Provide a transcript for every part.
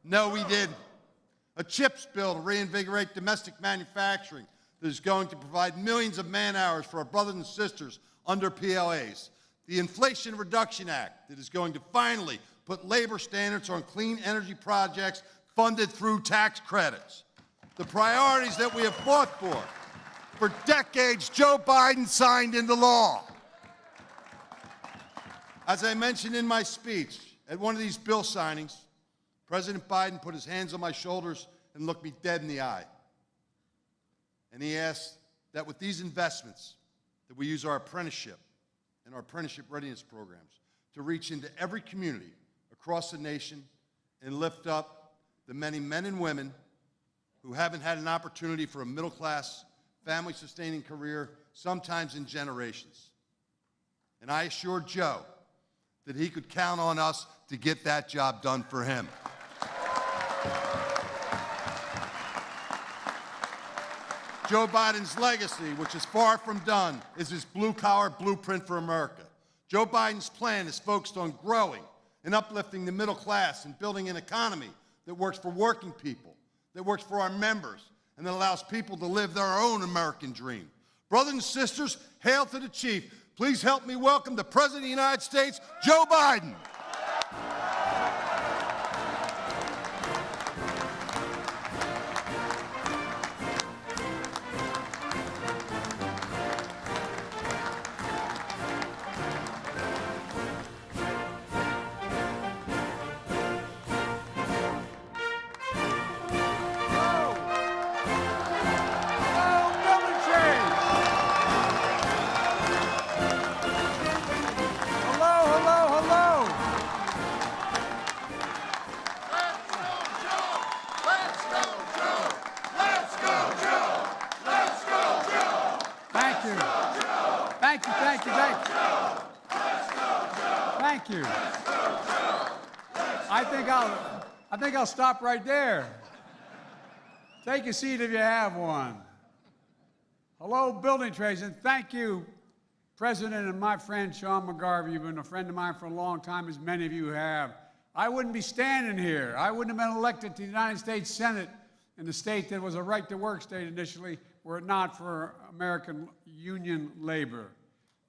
No, we didn't. A CHIPS bill to reinvigorate domestic manufacturing that is going to provide millions of man-hours for our brothers and sisters under PLAs. The Inflation Reduction Act that is going to finally put labor standards on clean energy projects funded through tax credits. The priorities that we have fought for decades, Joe Biden signed into law. As I mentioned in my speech, at one of these bill signings, President Biden put his hands on my shoulders and looked me dead in the eye. And he asked that with these investments, that we use our apprenticeship and our apprenticeship readiness programs to reach into every community across the nation and lift up the many men and women who haven't had an opportunity for a middle-class, family-sustaining career, sometimes in generations. And I assured Joe that he could count on us to get that job done for him. Joe Biden's legacy, which is far from done, is his blue-collar blueprint for America. Joe Biden's plan is focused on growing and uplifting the middle class and building an economy that works for working people, that works for our members, and that allows people to live their own American dream. Brothers and sisters, hail to the chief. Please help me welcome the President of the United States, Joe Biden. Thank you. I think I'll stop right there. Take a seat if you have one. Hello, building trades, and thank you, President and my friend Sean McGarvey. You've been a friend of mine for a long time, as many of you have. I wouldn't be standing here. I wouldn't have been elected to the United States Senate in the state that was a right-to-work state initially, were it not for American union labor.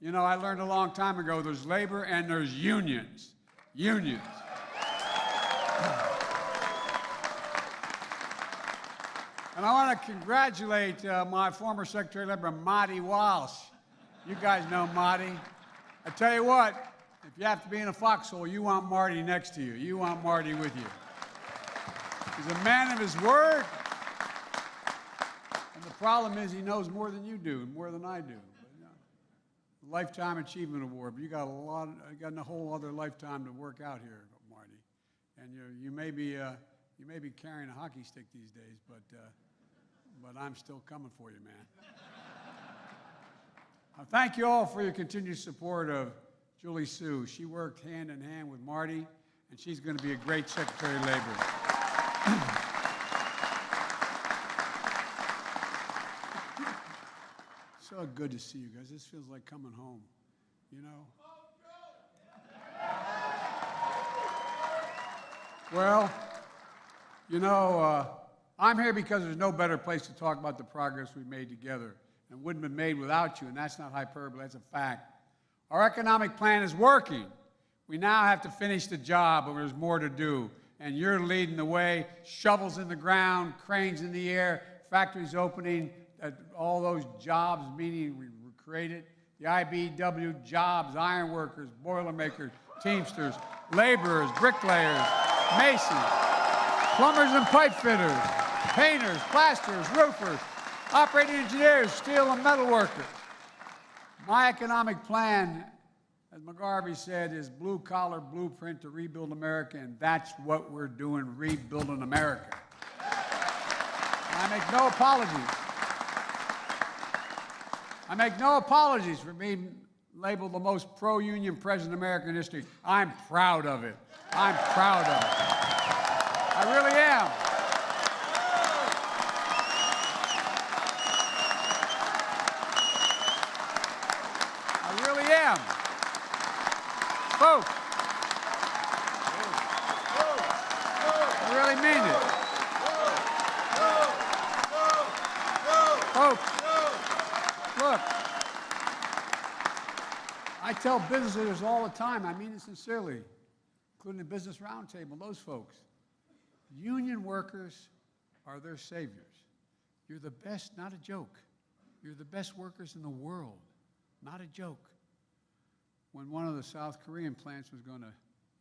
You know, I learned a long time ago, there's labor and there's unions. Unions. And I want to congratulate my former Secretary of Labor, Marty Walsh. You guys know Marty. I tell you what, if you have to be in a foxhole, you want Marty next to you. You want Marty with you. He's a man of his word. And the problem is he knows more than you do, more than I do. Lifetime Achievement Award, but you got a whole other lifetime to work out here, Marty. And you may be carrying a hockey stick these days, but I'm still coming for you, man. Thank you all for your continued support of Julie Sue. She worked hand in hand with Marty, and she's going to be a great Secretary of Labor. So good to see you guys. This feels like coming home, you know? Well, you know, I'm here because there's no better place to talk about the progress we've made together. And it wouldn't have been made without you, and that's not hyperbole, that's a fact. Our economic plan is working. We now have to finish the job, but there's more to do. And you're leading the way. Shovels in the ground, cranes in the air, factories opening, all those jobs, meaning we created. The IBEW jobs, iron workers, boilermakers, teamsters, laborers, bricklayers, masons, plumbers and pipe fitters, painters, plasterers, roofers, operating engineers, steel and metal workers. My economic plan, as McGarvey said, is blue-collar blueprint to rebuild America, and that's what we're doing, rebuilding America. And I make no apologies. I make no apologies for being labeled the most pro-union president in American history. I'm proud of it. I'm proud of it. I really am. I really am. Folks. I really really mean it. Folks, look, I tell business leaders all the time, I mean it sincerely, including the Business Roundtable, those folks, union workers are their saviors. You're the best, not a joke. You're the best workers in the world, not a joke. When one of the South Korean plants was going to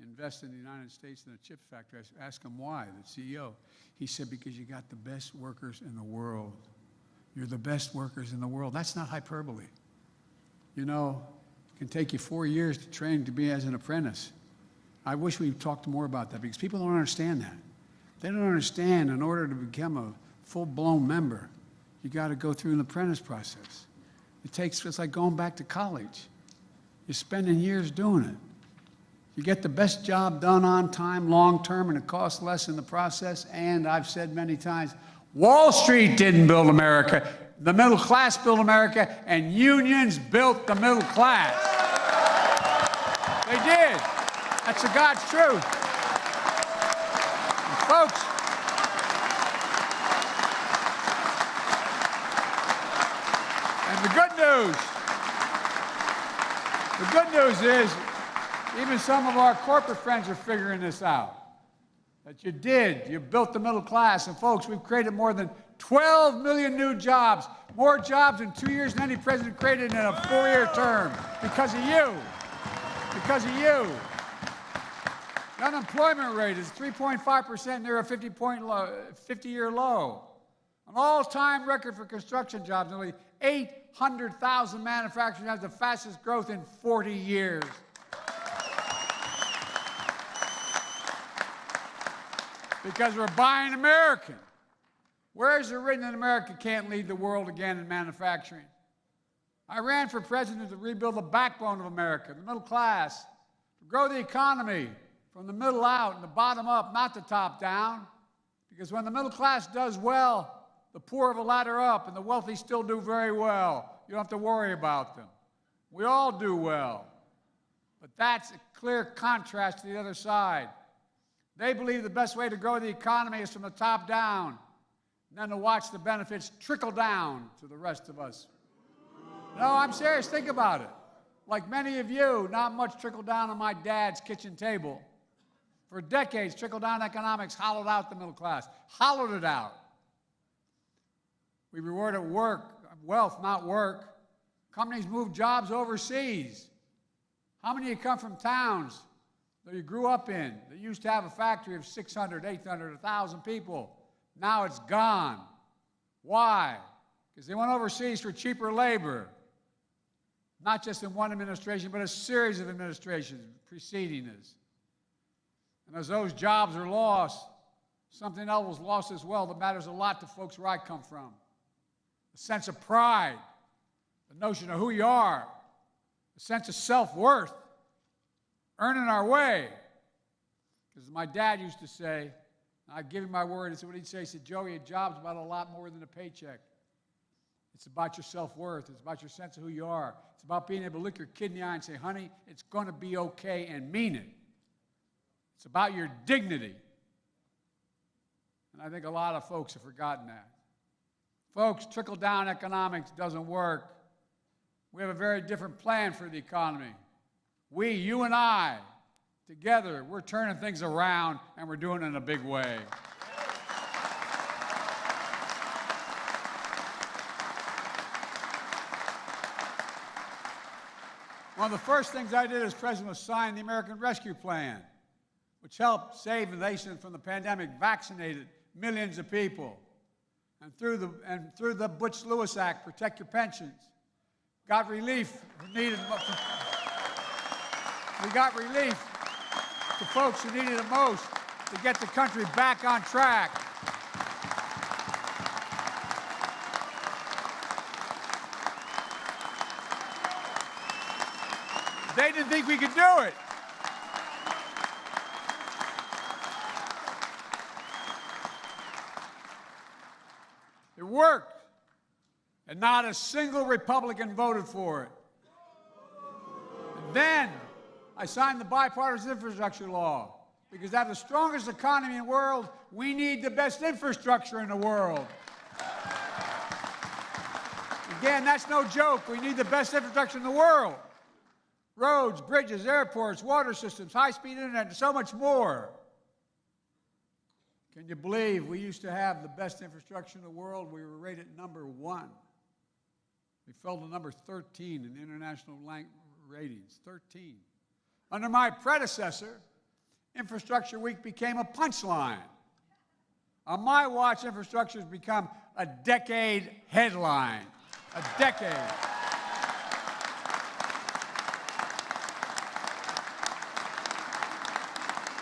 invest in the United States in a chip factory, I asked him why, the CEO. He said, because you got the best workers in the world. You're the best workers in the world. That's not hyperbole. You know, it can take you 4 years to train to be as an apprentice. I wish we talked more about that because people don't understand that. They don't understand in order to become a full-blown member, you got to go through an apprentice process. It's like going back to college. You're spending years doing it. You get the best job done on time, long-term, and it costs less in the process. And I've said many times, Wall Street didn't build America. The middle class built America, and unions built the middle class. They did. That's the God's truth. And folks, and the good news is, even some of our corporate friends are figuring this out. That you built the middle class. And folks, we've created more than 12 million new jobs, more jobs in 2 years than any president created in a 4-year term, because of you. Because of you. The unemployment rate is 3.5%, near a 50-year low. An all-time record for construction jobs, nearly 800,000 manufacturing jobs, the fastest growth in 40 years. Because we're buying American. Where is it written that America can't lead the world again in manufacturing? I ran for president to rebuild the backbone of America, the middle class, to grow the economy from the middle out and the bottom up, not the top down. Because when the middle class does well, the poor have a ladder up, and the wealthy still do very well. You don't have to worry about them. We all do well. But that's a clear contrast to the other side. They believe the best way to grow the economy is from the top down, and then to watch the benefits trickle down to the rest of us. No, I'm serious. Think about it. Like many of you, not much trickled down on my dad's kitchen table. For decades, trickle-down economics hollowed out the middle class, hollowed it out. We rewarded wealth, not work. Companies moved jobs overseas. How many of you come from towns that you grew up in that used to have a factory of 600, 800, 1,000 people? Now it's gone. Why? Because they went overseas for cheaper labor. Not just in one administration, but a series of administrations preceding this. And as those jobs are lost, something else was lost as well that matters a lot to folks where I come from. A sense of pride, the notion of who you are, a sense of self-worth, earning our way. Because my dad used to say, and I'd give him my word, and so what he'd say, he said, Joey, a job's about a lot more than a paycheck. It's about your self-worth. It's about your sense of who you are. It's about being able to look your kid in the eye and say, honey, it's going to be okay, and mean it. It's about your dignity. And I think a lot of folks have forgotten that. Folks, trickle-down economics doesn't work. We have a very different plan for the economy. We, you and I, together, we're turning things around, and we're doing it in a big way. One of the first things I did as president was sign the American Rescue Plan, which helped save the nation from the pandemic, vaccinated millions of people. And through the Butch-Lewis Act, protect your pensions. Got relief needed. We got relief to folks who needed it most to get the country back on track. They didn't think we could do it. It worked. And not a single Republican voted for it. And then I signed the bipartisan infrastructure law. Because to have the strongest economy in the world, we need the best infrastructure in the world. Again, that's no joke. We need the best infrastructure in the world. Roads, bridges, airports, water systems, high-speed internet, and so much more. Can you believe we used to have the best infrastructure in the world? We were rated number 1. We fell to number 13 in international ratings, 13. Under my predecessor, Infrastructure Week became a punchline. On my watch, infrastructure has become a decade headline. A decade.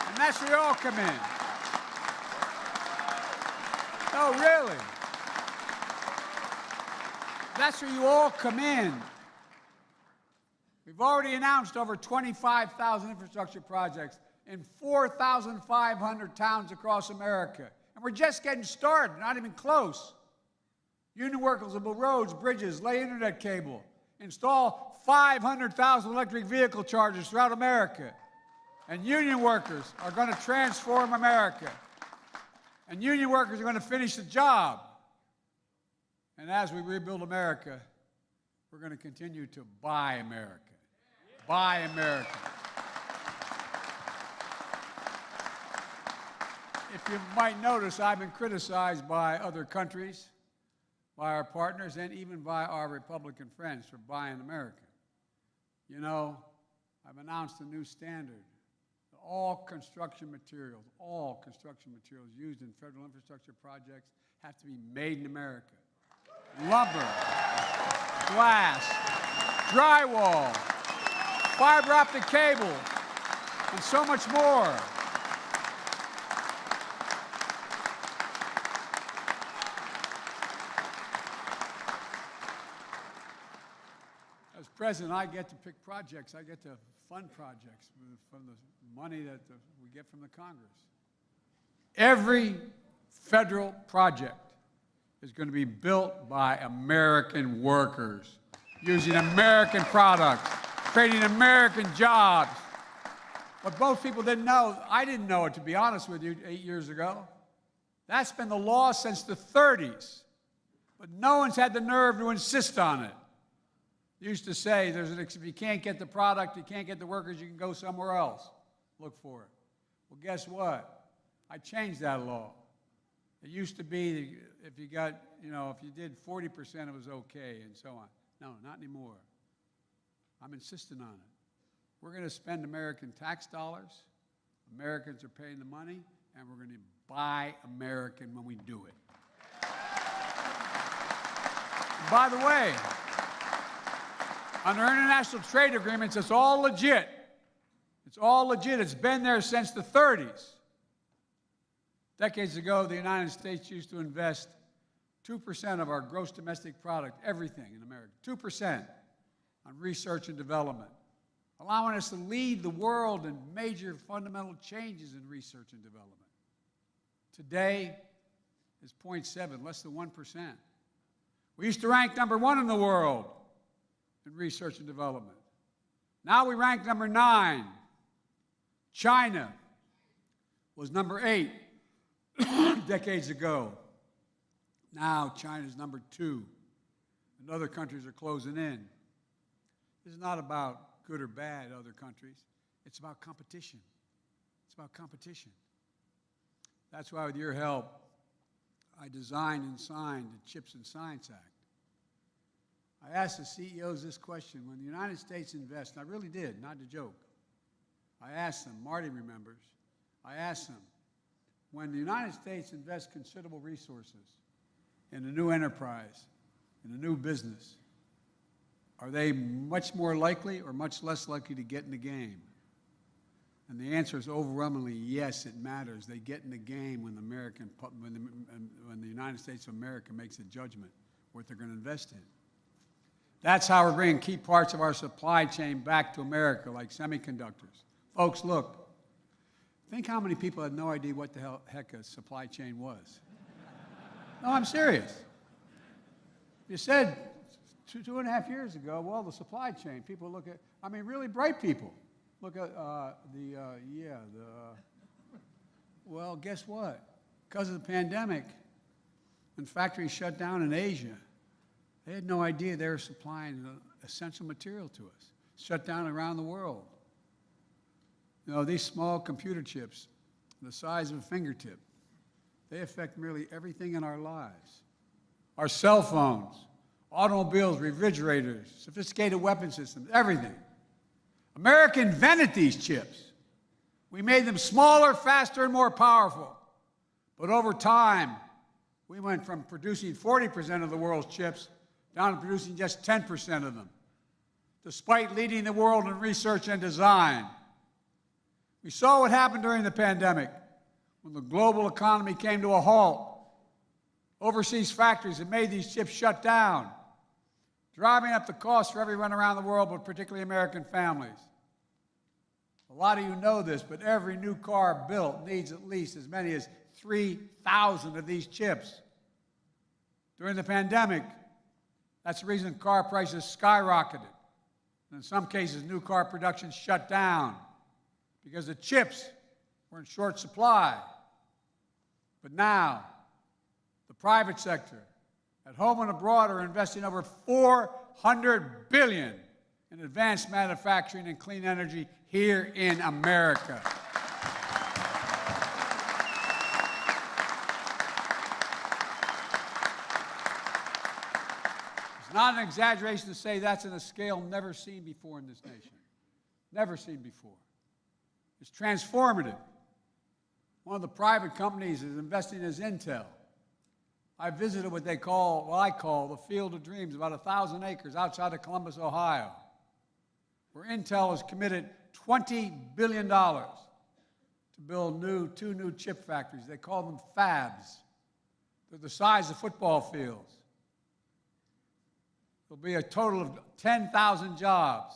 And that's where you all come in. Oh, really? That's where you all come in. We've already announced over 25,000 infrastructure projects in 4,500 towns across America. And we're just getting started, not even close. Union workers will build roads, bridges, lay internet cable, install 500,000 electric vehicle chargers throughout America. And union workers are going to transform America. And union workers are going to finish the job. And as we rebuild America, we're going to continue to buy America. Buy America. If you might notice, I've been criticized by other countries, by our partners, and even by our Republican friends for buying America. You know, I've announced a new standard. All construction materials used in federal infrastructure projects have to be made in America. Lumber, glass, drywall, fiber optic cable, and so much more. As president, I get to pick projects. I get to fund projects from the money that we get from the Congress. Every federal project is going to be built by American workers, using American products, creating American jobs. What both people didn't know, I didn't know it, to be honest with you, 8 years ago. That's been the law since the 30s, but no one's had the nerve to insist on it. They used to say, if you can't get the product, you can't get the workers, you can go somewhere else. Look for it. Well, guess what? I changed that law. It used to be if you got, if you did 40%, it was okay, and so on. No, not anymore. I'm insisting on it. We're going to spend American tax dollars. Americans are paying the money, and we're going to buy American when we do it. And by the way, under international trade agreements, it's all legit. It's all legit. It's been there since the 30s. Decades ago, the United States used to invest 2% of our gross domestic product, everything in America, 2% on research and development, allowing us to lead the world in major fundamental changes in research and development. Today, it's 0.7, less than 1%. We used to rank number 1 in the world in research and development. Now we rank number 9. China was number 8 decades ago. Now China's number 2, and other countries are closing in. This is not about good or bad other countries. It's about competition. It's about competition. That's why, with your help, I designed and signed the CHIPS and Science Act. I asked the CEOs this question. When the United States invests, and I really did, not a joke, I asked them, Marty remembers, I asked them, when the United States invests considerable resources in a new enterprise, in a new business, are they much more likely or much less likely to get in the game? And the answer is overwhelmingly yes, it matters. They get in the game when the United States of America makes a judgment what they're going to invest in. That's how we're bringing key parts of our supply chain back to America, like semiconductors. Folks, look, think how many people had no idea what the heck a supply chain was. No, I'm serious. You said 2.5 years ago, well, the supply chain, people look at, really bright people. Look at Well, guess what? Because of the pandemic, when factories shut down in Asia, they had no idea they were supplying essential material to us. Shut down around the world. You know, these small computer chips, the size of a fingertip, they affect nearly everything in our lives. Our cell phones, automobiles, refrigerators, sophisticated weapon systems, everything. America invented these chips. We made them smaller, faster, and more powerful. But over time, we went from producing 40% of the world's chips down to producing just 10% of them, despite leading the world in research and design. We saw what happened during the pandemic when the global economy came to a halt. Overseas factories that made these chips shut down, driving up the cost for everyone around the world, but particularly American families. A lot of you know this, but every new car built needs at least as many as 3,000 of these chips. During the pandemic, that's the reason car prices skyrocketed. And in some cases, new car production shut down because the chips were in short supply. But now, the private sector, at home and abroad, are investing over $400 billion in advanced manufacturing and clean energy here in America. It's not an exaggeration to say that's on a scale never seen before in this nation. Never seen before. It's transformative. One of the private companies is investing is Intel. I visited what I call the Field of Dreams, about 1,000 acres outside of Columbus, Ohio, where Intel has committed $20 billion to build two new chip factories. They call them fabs. They're the size of football fields. There'll be a total of 10,000 jobs,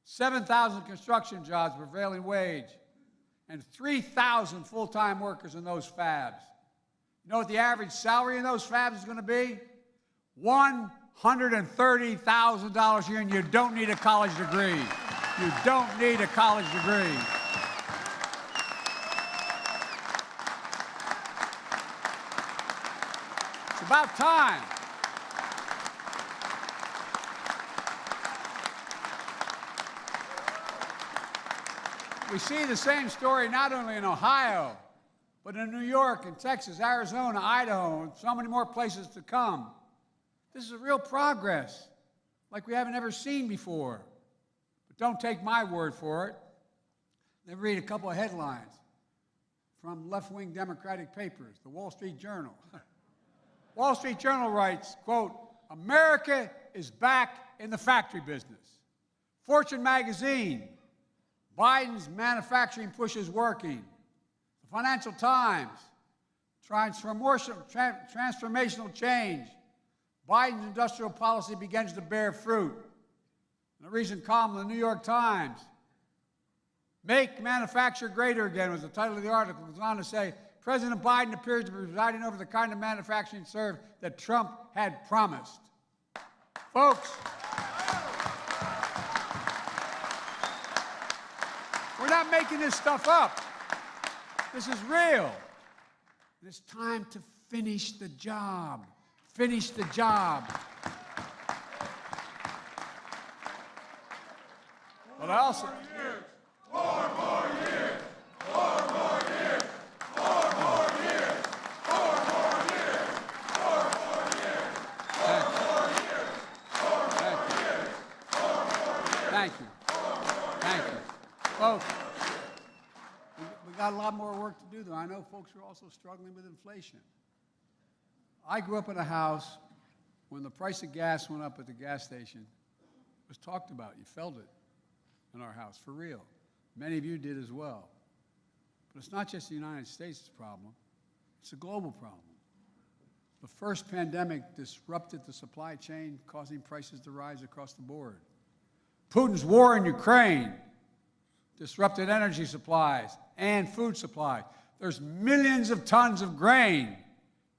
7,000 construction jobs, prevailing wage, and 3,000 full-time workers in those fabs. You know what the average salary in those fabs is going to be? $130,000 a year, and you don't need a college degree. You don't need a college degree. It's about time. We see the same story not only in Ohio, but in New York and Texas, Arizona, Idaho, and so many more places to come. This is a real progress, like we haven't ever seen before. But don't take my word for it. Let me read a couple of headlines from left-wing Democratic papers, the Wall Street Journal. Wall Street Journal writes, quote, "America is back in the factory business." Fortune magazine, Biden's manufacturing push is working. The Financial Times, transformational change. Biden's industrial policy begins to bear fruit. In a recent column in the New York Times, "Make Manufacture Greater Again" was the title of the article. It goes on to say, President Biden appears to be presiding over the kind of manufacturing serve that Trump had promised. Folks, we're not making this stuff up. This is real. It's time to finish the job. Finish the job. But I also... Four more years. Four more years. Four more years. Four more years. Four more years. Four more years. Four more years. Four more years. Thank you. Thank you. Folks, we got a lot more work to do, though. I know folks are also struggling with inflation. I grew up in a house when the price of gas went up at the gas station. It was talked about. You felt it in our house, for real. Many of you did as well. But it's not just the United States' problem. It's a global problem. The first pandemic disrupted the supply chain, causing prices to rise across the board. Putin's war in Ukraine disrupted energy supplies and food supply. There's millions of tons of grain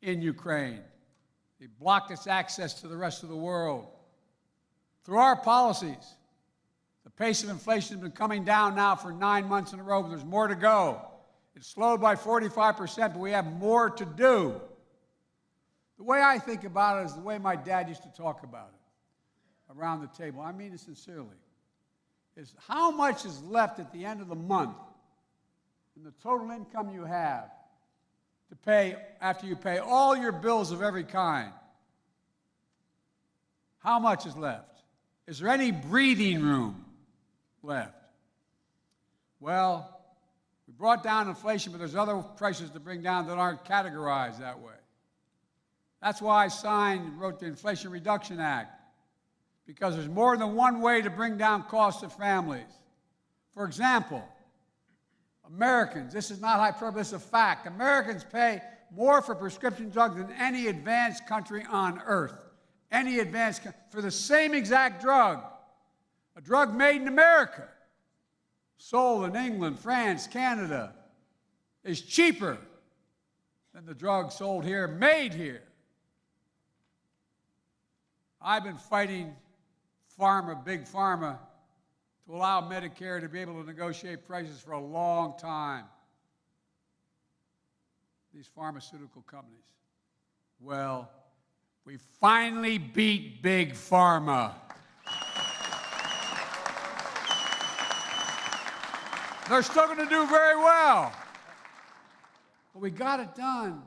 in Ukraine. It blocked its access to the rest of the world. Through our policies, the pace of inflation has been coming down now for 9 months in a row, but there's more to go. It's slowed by 45%, but we have more to do. The way I think about it is the way my dad used to talk about it around the table. I mean it sincerely. Is how much is left at the end of the month in the total income you have to pay after you pay all your bills of every kind. How much is left? Is there any breathing room left? Well, we brought down inflation, but there's other prices to bring down that aren't categorized that way. That's why I wrote the Inflation Reduction Act, because there's more than one way to bring down costs of families. For example, Americans, this is not hyperbole, this is a fact. Americans pay more for prescription drugs than any advanced country on earth. Any advanced for the same exact drug. A drug made in America, sold in England, France, Canada, is cheaper than the drug sold here, made here. I've been fighting Big Pharma, to allow Medicare to be able to negotiate prices for a long time. These pharmaceutical companies. Well, we finally beat Big Pharma. They're still going to do very well. But we got it done,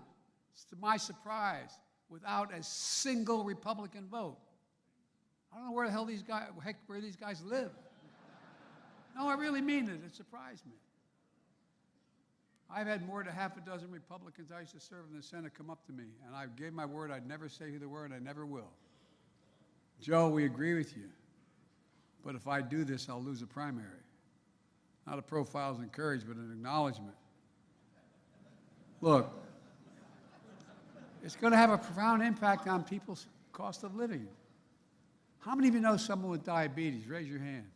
to my surprise, without a single Republican vote. I don't know where the hell these guys live. No, I really mean it. It surprised me. I've had more than half a dozen Republicans I used to serve in the Senate come up to me, and I gave my word I'd never say who they were, and I never will. Joe, we agree with you, but if I do this, I'll lose a primary. Not a profiles and courage, but an acknowledgement. Look, it's going to have a profound impact on people's cost of living. How many of you know someone with diabetes? Raise your hand.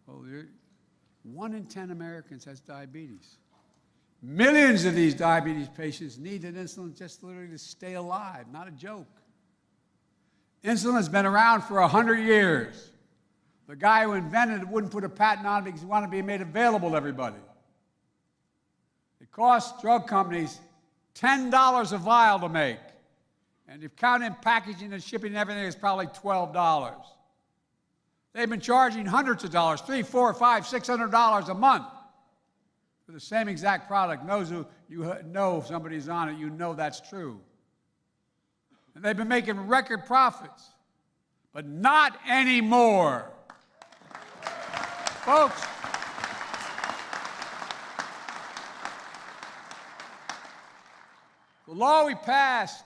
Well, 1 in 10 Americans has diabetes. Millions of these diabetes patients need an insulin just literally to stay alive, not a joke. Insulin has been around for 100 years. The guy who invented it wouldn't put a patent on it because he wanted to be made available to everybody. It costs drug companies $10 a vial to make. And if you count in packaging and shipping and everything, it's probably $12. They've been charging hundreds of dollars, $300, $400, $500, $600 a month for the same exact product. You know if somebody's on it, you know that's true. And they've been making record profits, but not anymore. Folks, the law we passed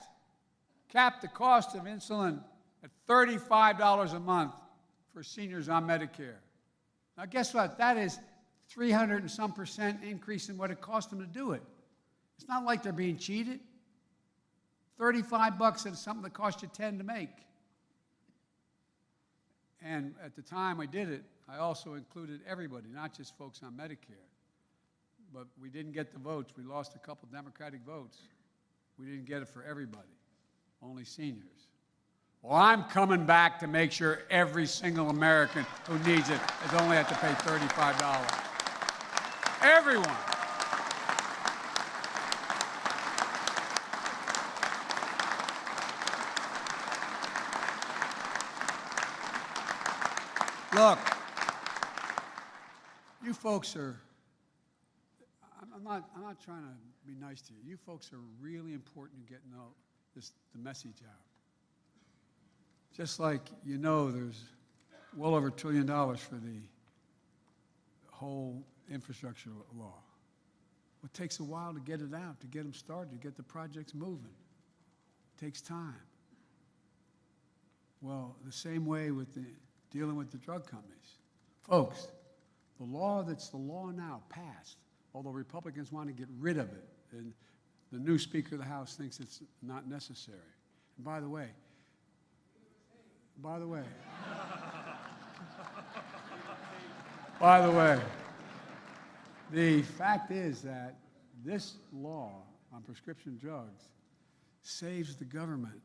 capped the cost of insulin at $35 a month for seniors on Medicare. Now, guess what? That is 300 and some % increase in what it cost them to do it. It's not like they're being cheated. $35 is something that cost you 10 to make. And at the time I did it, I also included everybody, not just folks on Medicare. But we didn't get the votes. We lost a couple Democratic votes. We didn't get it for everybody, only seniors. Well, I'm coming back to make sure every single American who needs it is only have to pay $35. Everyone. Look, you folks are, I'm not trying to be nice to you. You folks are really important in getting the message out. Just like you know there's well over $1 trillion for the whole infrastructure law. It takes a while to get it out, to get them started, to get the projects moving. It takes time. Well, the same way with dealing with the drug companies. Folks, the law that's the law now passed, although Republicans want to get rid of it, and the new Speaker of the House thinks it's not necessary. And by the way, the fact is that this law on prescription drugs saves the government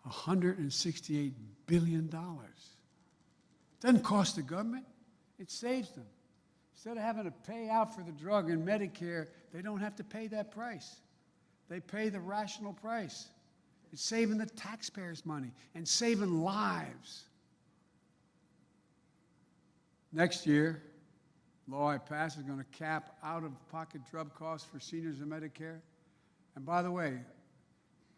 $168 billion. It doesn't cost the government, it saves them. Instead of having to pay out for the drug in Medicare, they don't have to pay that price. They pay the rational price. It's saving the taxpayers' money and saving lives. Next year, law I pass is going to cap out-of-pocket drug costs for seniors in Medicare. And by the way,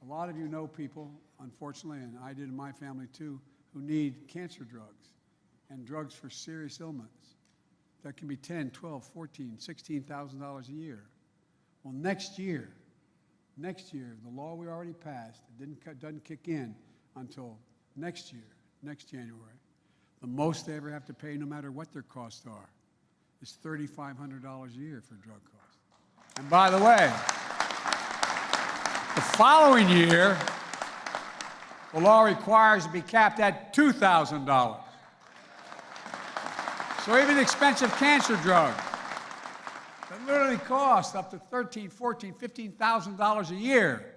a lot of you know people, unfortunately, and I did in my family too, who need cancer drugs and drugs for serious ailments that can be $10,000, $12,000, $14,000, $16,000 a year. Well, next year, the law we already passed, it doesn't kick in until next year, next January. The most they ever have to pay, no matter what their costs are, is $3,500 a year for drug costs. And by the way, the following year, the law requires it to be capped at $2,000. So even expensive cancer drugs that literally cost up to $13,000, $14,000, $15,000 a year,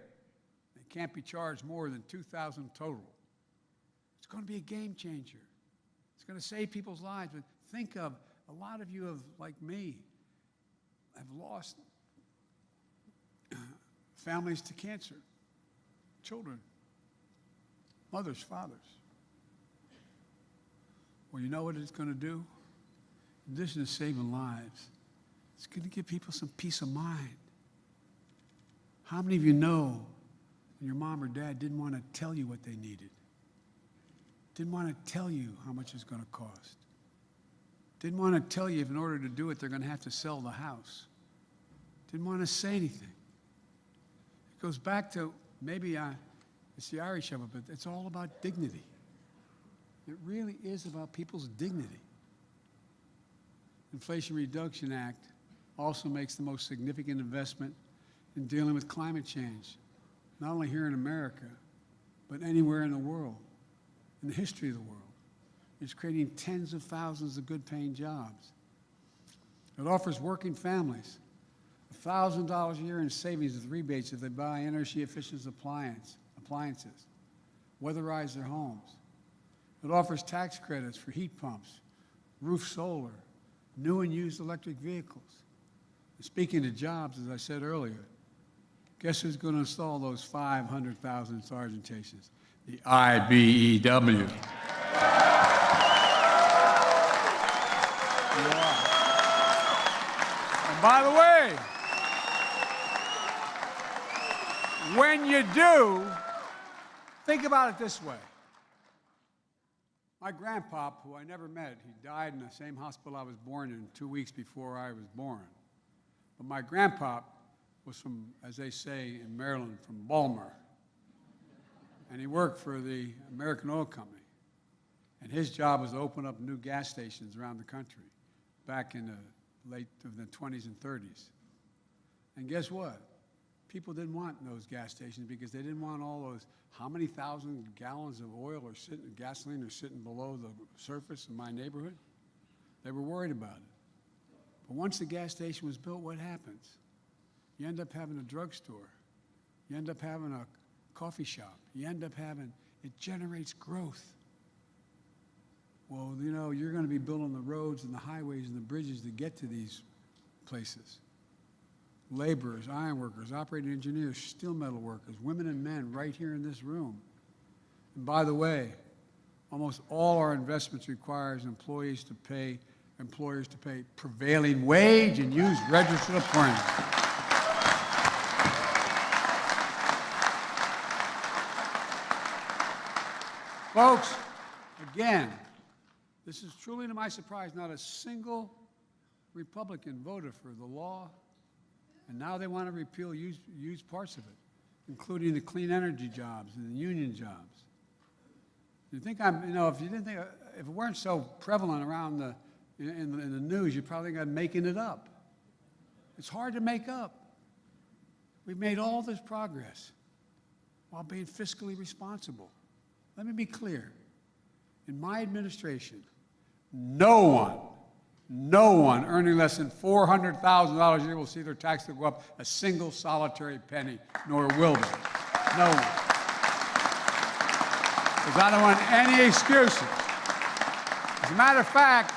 they can't be charged more than $2,000 total. It's going to be a game changer. It's going to save people's lives. But think of, a lot of you have, like me, have lost families to cancer, children, mothers, fathers. Well, you know what it's going to do? In addition to saving lives, it's going to give people some peace of mind. How many of you know when your mom or dad didn't want to tell you what they needed? Didn't want to tell you how much it's going to cost? Didn't want to tell you if in order to do it, they're going to have to sell the house? Didn't want to say anything. It goes back to, maybe it's the Irish of it, but it's all about dignity. It really is about people's dignity. Inflation Reduction Act also makes the most significant investment in dealing with climate change, not only here in America, but anywhere in the world, in the history of the world. It's creating tens of thousands of good-paying jobs. It offers working families $1,000 a year in savings with rebates if they buy energy-efficient appliances, weatherize their homes. It offers tax credits for heat pumps, roof solar, new and used electric vehicles. And speaking of jobs, as I said earlier, guess who's going to install those 500,000 sergeant chases? The IBEW. And by the way, when you do, think about it this way. My grandpop, who I never met, he died in the same hospital I was born in 2 weeks before I was born. But my grandpop was from, as they say in Maryland, from Baltimore. And he worked for the American Oil Company. And his job was to open up new gas stations around the country back in the late of the 20s and 30s. And guess what? People didn't want those gas stations because they didn't want all those, how many thousand gallons of oil or gasoline are sitting below the surface in my neighborhood? They were worried about it. But once the gas station was built, what happens? You end up having a drugstore. You end up having a coffee shop. You end up having, it generates growth. Well, you know, you're going to be building the roads and the highways and the bridges to get to these places. Laborers, iron workers, operating engineers, steel metal workers, women and men right here in this room. And by the way, almost all our investments requires employers to pay prevailing wage and use registered apprentices. Folks, again, this is truly to my surprise, not a single Republican voted for the law, and now they want to repeal use parts of it, including the clean energy jobs and the union jobs. You think if you didn't think, if it weren't so prevalent around in the news, you'd probably think I'm making it up. It's hard to make up. We've made all this progress while being fiscally responsible. Let me be clear. In my administration, no one earning less than $400,000 a year will see their tax bill go up a single solitary penny, nor will they. No one. Because I don't want any excuses. As a matter of fact,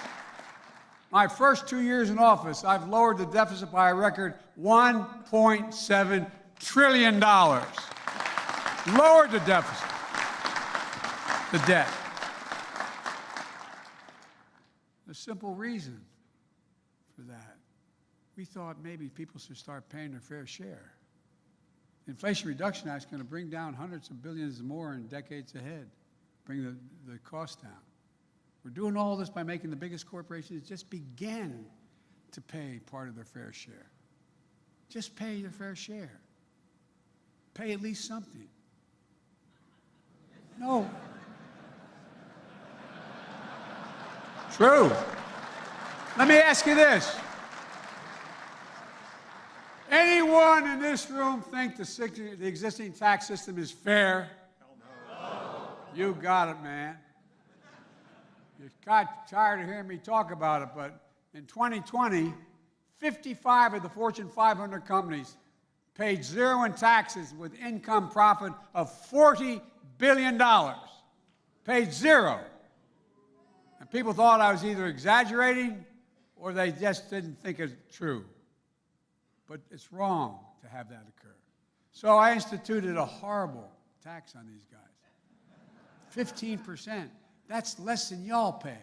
My first 2 years in office, I've lowered the deficit by a record $1.7 trillion. Lowered the deficit, the debt. The simple reason for that, we thought maybe people should start paying their fair share. The Inflation Reduction Act is going to bring down hundreds of billions more in decades ahead, bring the cost down. We're doing all this by making the biggest corporations just begin to pay part of their fair share. Just pay their fair share. Pay at least something. No. True. Let me ask you this. Anyone in this room think the existing tax system is fair? No. You got it, man. You got tired of hearing me talk about it, but in 2020, 55 of the Fortune 500 companies paid zero in taxes with income profit of $40 billion. Paid zero. And people thought I was either exaggerating or they just didn't think it's true. But it's wrong to have that occur. So I instituted a horrible tax on these guys. 15%. That's less than y'all pay.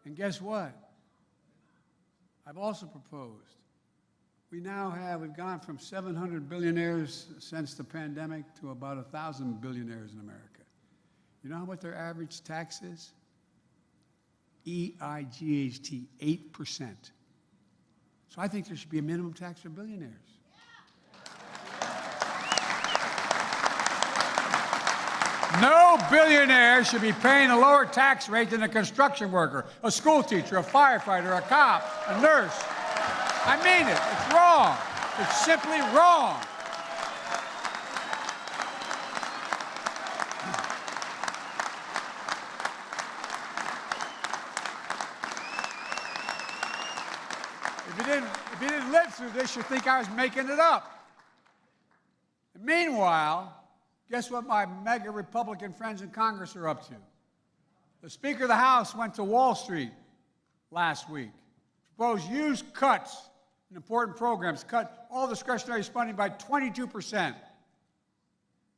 And guess what? I've also proposed. We've gone from 700 billionaires since the pandemic to about 1,000 billionaires in America. You know what their average tax is? EIGHT, 8%. So I think there should be a minimum tax for billionaires. No billionaire should be paying a lower tax rate than a construction worker, a school teacher, a firefighter, a cop, a nurse. I mean it. It's wrong. It's simply wrong. If you didn't live through this, you'd think I was making it up. And meanwhile, guess what my mega Republican friends in Congress are up to? The Speaker of the House went to Wall Street last week, proposed huge cuts in important programs, cut all discretionary spending by 22%,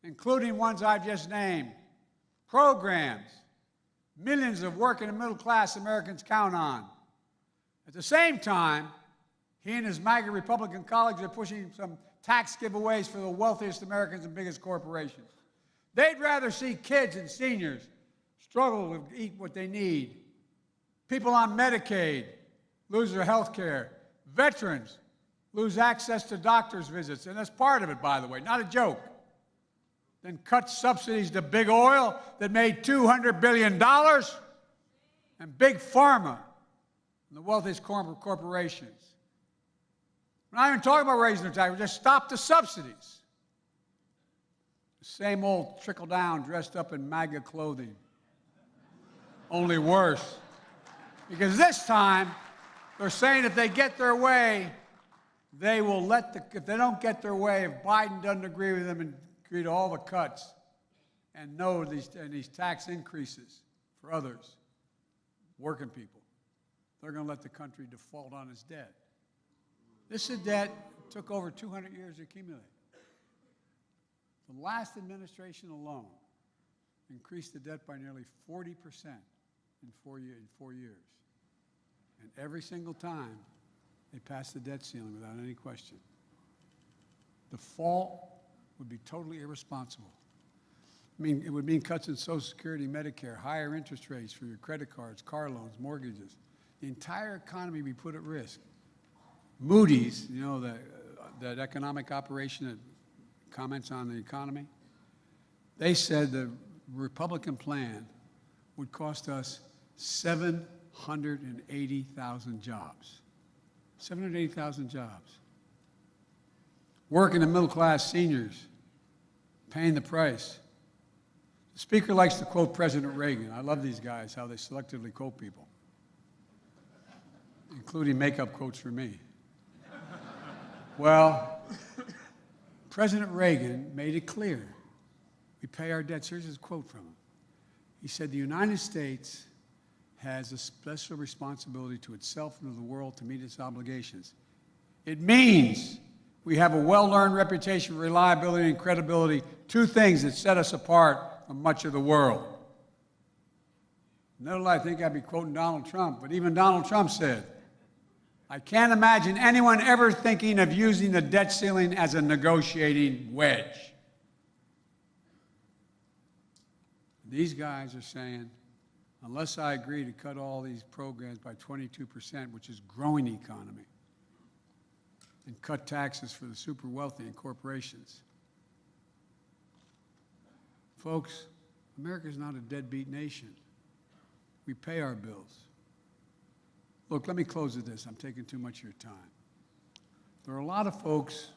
including ones I've just named. Programs millions of working and middle-class Americans count on. At the same time, he and his MAGA Republican colleagues are pushing some tax giveaways for the wealthiest Americans and biggest corporations. They'd rather see kids and seniors struggle to eat what they need. People on Medicaid lose their health care. Veterans lose access to doctor's visits. And that's part of it, by the way, not a joke. Then cut subsidies to big oil that made $200 billion and big pharma and the wealthiest corporations. We're not even talking about raising their taxes. Just stop the subsidies. The same old trickle-down dressed up in MAGA clothing. Only worse. Because this time, they're saying if they get their way, they will if they don't get their way, if Biden doesn't agree with them and agree to all the cuts and these tax increases for others, working people, they're going to let the country default on its debt. This is debt took over 200 years to accumulate. The last administration alone increased the debt by nearly 40% in 4 years. And every single time, they passed the debt ceiling without any question. Default would be totally irresponsible. I mean, it would mean cuts in Social Security, Medicare, higher interest rates for your credit cards, car loans, mortgages. The entire economy would be put at risk. Moody's, you know, that economic operation that comments on the economy, they said the Republican plan would cost us 780,000 jobs. 780,000 jobs. Working and middle-class seniors paying the price. The Speaker likes to quote President Reagan. I love these guys, how they selectively quote people, including makeup quotes for me. Well, President Reagan made it clear. We pay our debt. Here's a quote from him. He said, "The United States has a special responsibility to itself and to the world to meet its obligations. It means we have a well-earned reputation for reliability and credibility, two things that set us apart from much of the world. No, I think I'd be quoting Donald Trump, but even Donald Trump said, I can't imagine anyone ever thinking of using the debt ceiling as a negotiating wedge. These guys are saying, unless I agree to cut all these programs by 22%, which is growing economy, and cut taxes for the super wealthy and corporations. Folks, America's not a deadbeat nation. We pay our bills. Look, let me close with this. I'm taking too much of your time. There are a lot of folks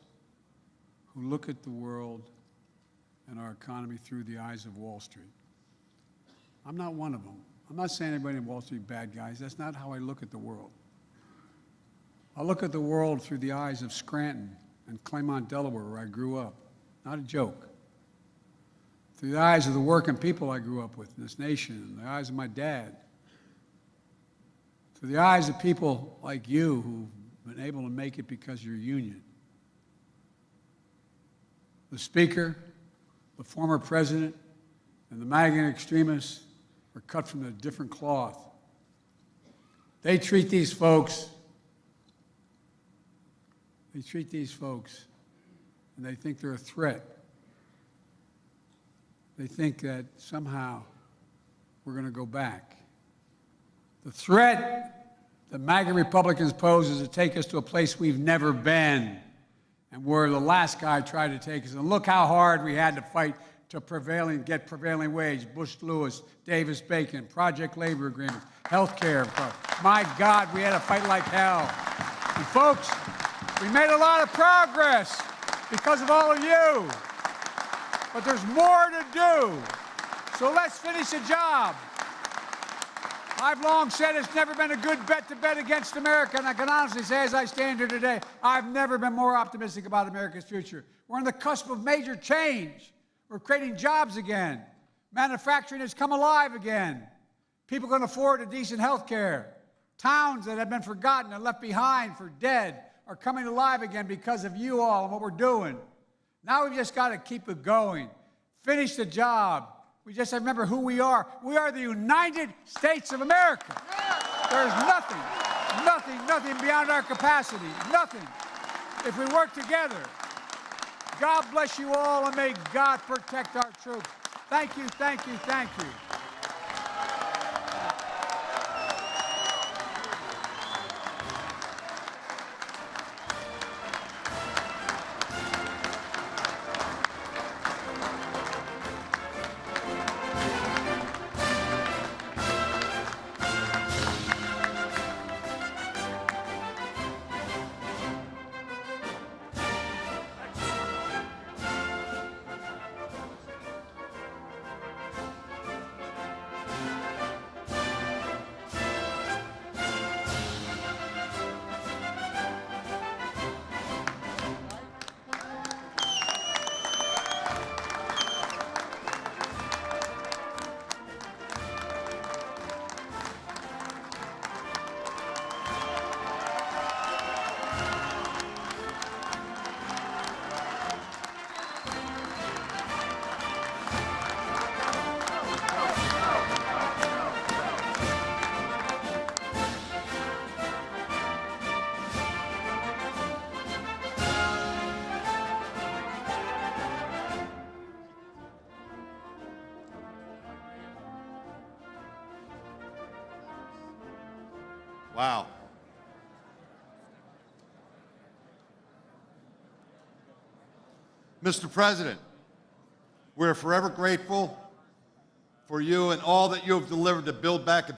who look at the world and our economy through the eyes of Wall Street. I'm not one of them. I'm not saying anybody in Wall Street bad guys. That's not how I look at the world. I look at the world through the eyes of Scranton and Claymont, Delaware, where I grew up. Not a joke. Through the eyes of the working people I grew up with in this nation, and the eyes of my dad. Through the eyes of people like you who've been able to make it because of your union. The Speaker, the former President, and the MAGA extremists are cut from a different cloth. They treat these folks, and they think they're a threat. They think that somehow we're going to go back. The threat that MAGA Republicans pose is to take us to a place we've never been, and where the last guy tried to take us. And look how hard we had to fight to get prevailing wage, Bush-Lewis, Davis-Bacon, project labor agreements, health care. My God, we had to fight like hell. And folks, we made a lot of progress because of all of you. But there's more to do. So let's finish the job. I've long said it's never been a good bet to bet against America, and I can honestly say as I stand here today, I've never been more optimistic about America's future. We're on the cusp of major change. We're creating jobs again. Manufacturing has come alive again. People can afford a decent health care. Towns that have been forgotten and left behind for dead are coming alive again because of you all and what we're doing. Now we've just got to keep it going. Finish the job. We just have to remember who we are. We are the United States of America. There's nothing beyond our capacity. Nothing. If we work together. God bless you all, and may God protect our troops. Thank you, thank you, thank you. Wow. Mr. President, we're forever grateful for you and all that you have delivered to build back